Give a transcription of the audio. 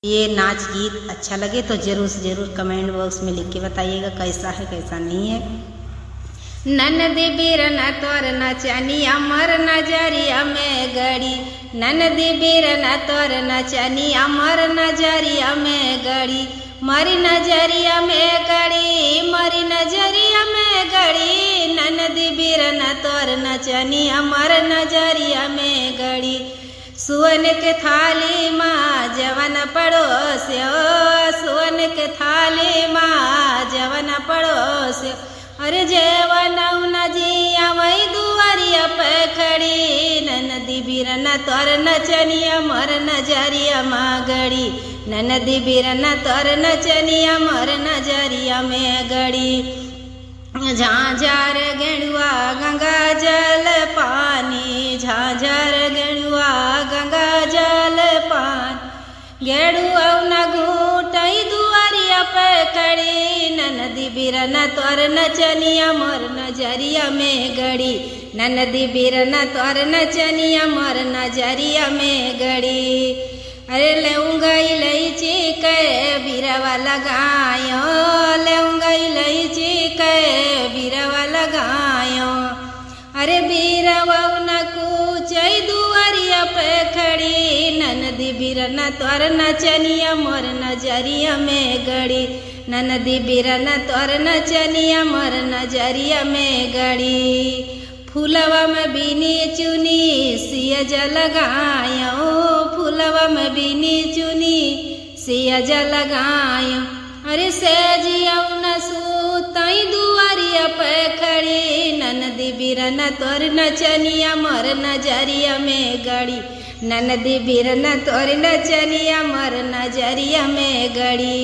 ये नाच गीत अच्छा लगे तो ज़रूर से ज़रूर कमेंट बॉक्स में लिख के बताइएगा कैसा है कैसा नहीं है। ननदी बीरना तोर नचनिया मर नजरिया में गड़ी, ननदी बीरना तोर नचनिया मर नजरिया में गड़ी, मरी नजरिया में गड़ी, मरी नजरिया में गड़ी, ननदी बीरना तोर नचनिया मर नजरिया में गड़ी। सुवन के थाली माँ जवन पड़ोस्यो, सुवन के थाली माँ जवन पड़ोस्यो, अरे जेवन नजिया वही दुआरिया पे खड़ी, ननदी बीरना तोर नचनिया मर नजरिया माँ गड़ी, ननदी बीरना तोर नचनिया मर नजरिया में गड़ी। झांझर गेड़ुआ गंगा जल पानी, झांझर गेड़ुआ गंगा जल पानी, गेड़ुआ न घूटई दुआरिया पे खड़ी, ननदी बीरना तोर नचनिया मोर नजरिया में गड़ी, ननदी बीरना तोर नचनिया मोर नजरिया में गड़ी। अरे लेऊंगा इलायची के बीरवा लगायो, लेऊंगा इलायची के बीरवा लगायो, अरे बीरवा न कूचई दुआरिया पे खड़ी, ननदी बीरना तोर नचनिया मोर नजरिया में गड़ी, ननदी बीरना तोर नचनिया मोर नजरिया में गड़ी। फूलवा में बीनी चुनी सियज लगायो, फूलवा में बीनी चुनी सियज लगायो, अरे सेजिया न सूतई दुआरिया पे खड़ी, ननदी बीरना तोर नचनिया मोर नजरिया में गड़ी, ननदी बीरना तोर नचनिया मोर नजरिया में गड़ी।